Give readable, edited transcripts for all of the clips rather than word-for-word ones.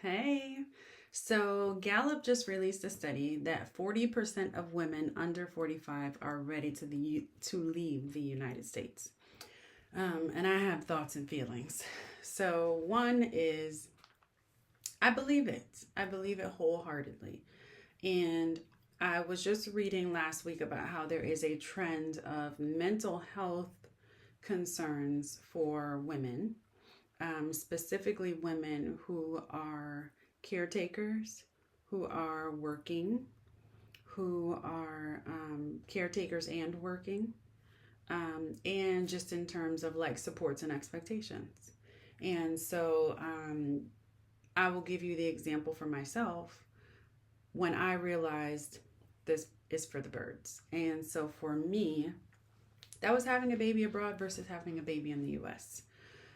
Hey. So Gallup just released a study that 40% of women under 45 are ready to leave the United States. And I have thoughts and feelings. So one is I believe it. I believe it wholeheartedly. And I was just reading last week about how there is a trend of mental health concerns for women, specifically women who are caretakers, who are working, who are caretakers and working, and just in terms of like supports and expectations. And so I will give you the example for myself when I realized this is for the birds. And so for me, that was having a baby abroad versus having a baby in the US.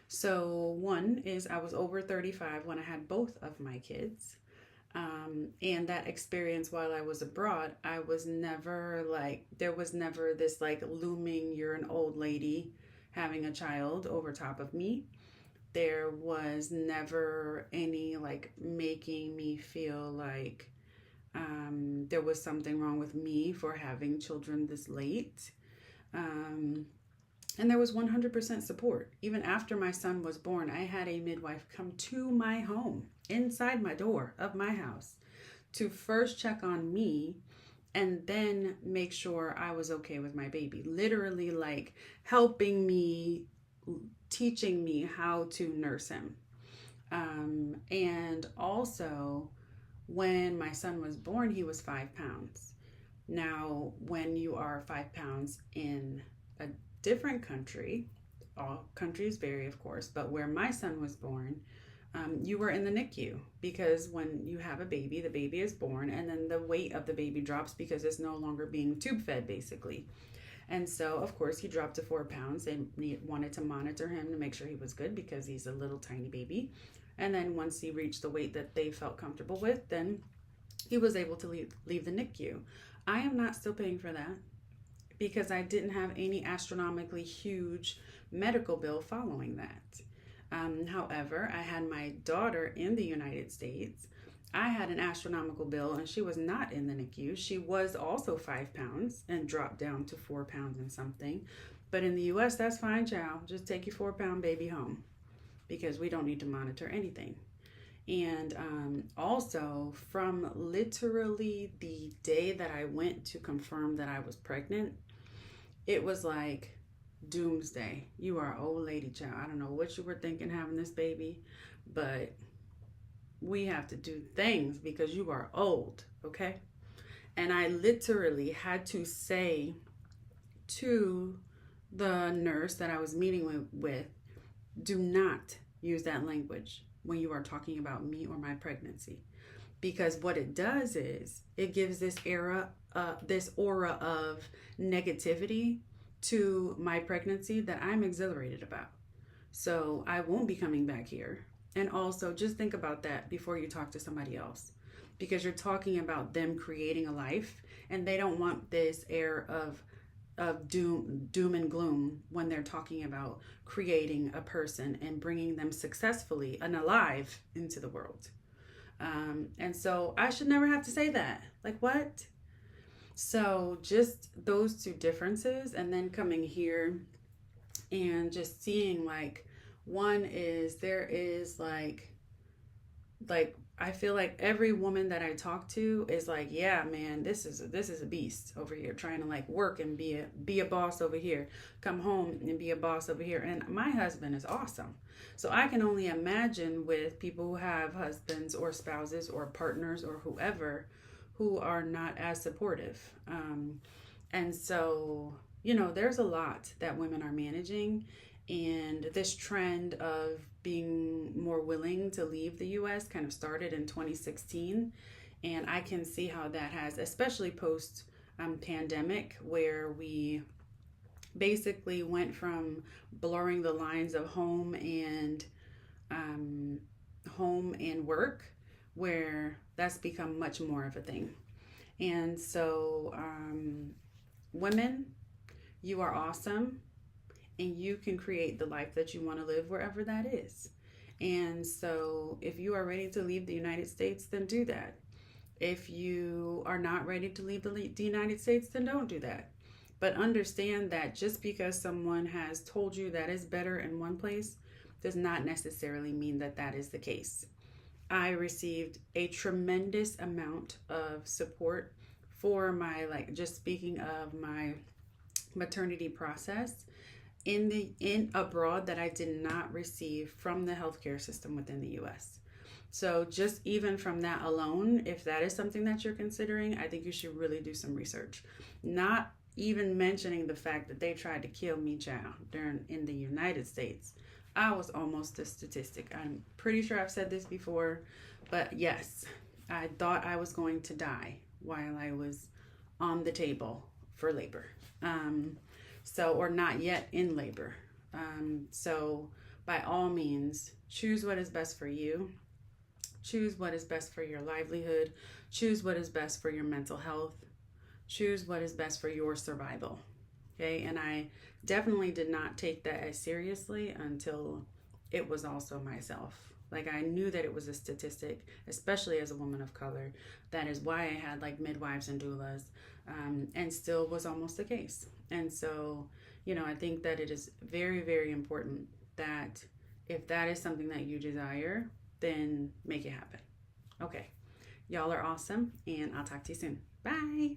So, one is I was over 35 when I had both of my kids. And that experience while I was abroad, I was never like, there was never this like looming, you're an old lady having a child over top of me. There was never any like making me feel like there was something wrong with me for having children this late. Um, and there was 100% support. Even after my son was born, I had a midwife come to my home, inside my door of my house, to first check on me and then make sure I was okay with my baby. Literally, like helping me, teaching me how to nurse him. And also, when my son was born, he was 5 pounds. Now, when you are 5 pounds in a different country, all countries vary, of course, but where my son was born, you were in the NICU because when you have a baby, the baby is born and then the weight of the baby drops because it's no longer being tube fed, basically. And so, of course, he dropped to 4 pounds. They wanted to monitor him to make sure he was good because he's a little tiny baby. And then once he reached the weight that they felt comfortable with, then he was able to leave the NICU. I am not still paying for that because I didn't have any astronomically huge medical bill following that. However, I had my daughter in the United States. I had an astronomical bill and she was not in the NICU. She was also 5 pounds and dropped down to 4 pounds and something. But in the US, that's fine, child. Just take your 4 pound baby home because we don't need to monitor anything. And also, from literally the day that I went to confirm that I was pregnant, it was like doomsday. You are an old lady, child. I don't know what you were thinking having this baby, but we have to do things because you are old, okay? And I literally had to say to the nurse that I was meeting with, do not use that language when you are talking about me or my pregnancy, because what it does is it gives this aura of negativity to my pregnancy that I'm exhilarated about. So I won't be coming back here. And also just think about that before you talk to somebody else, because you're talking about them creating a life and they don't want this air of doom and gloom when they're talking about creating a person and bringing them successfully and alive into the world. And so I should never have to say that. Like, what? So just those two differences, and then coming here and just seeing like one is there is like I feel like every woman that I talk to is like, yeah, man, this is a beast over here trying to like work and be a boss over here, come home and be a boss over here. And my husband is awesome. So I can only imagine with people who have husbands or spouses or partners or whoever who are not as supportive. And so, there's a lot that women are managing, and this trend of being more willing to leave the US kind of started in 2016. And I can see how that has, especially post pandemic, where we basically went from blurring the lines of home and work, where that's become much more of a thing. And so, women, you are awesome and you can create the life that you want to live wherever that is. And so if you are ready to leave the United States, then do that. If you are not ready to leave the United States, then don't do that. But understand that just because someone has told you that is better in one place does not necessarily mean that that is the case. I received a tremendous amount of support for my, like, just speaking of my maternity process in abroad, that I did not receive from the healthcare system within the US. So just even from that alone, if that is something that you're considering, I think you should really do some research. Not even mentioning the fact that they tried to kill me, child, in the United States. I was almost a statistic. I'm pretty sure I've said this before, but yes, I thought I was going to die while I was on the table for labor. Or not yet in labor. So by all means, choose what is best for you. Choose what is best for your livelihood. Choose what is best for your mental health. Choose what is best for your survival. Okay, and I definitely did not take that as seriously until it was also myself. Like, I knew that it was a statistic, especially as a woman of color. That is why I had like midwives and doulas, and still was almost the case. And so, I think that it is very, very important that if that is something that you desire, then make it happen. Okay, y'all are awesome, and I'll talk to you soon. Bye.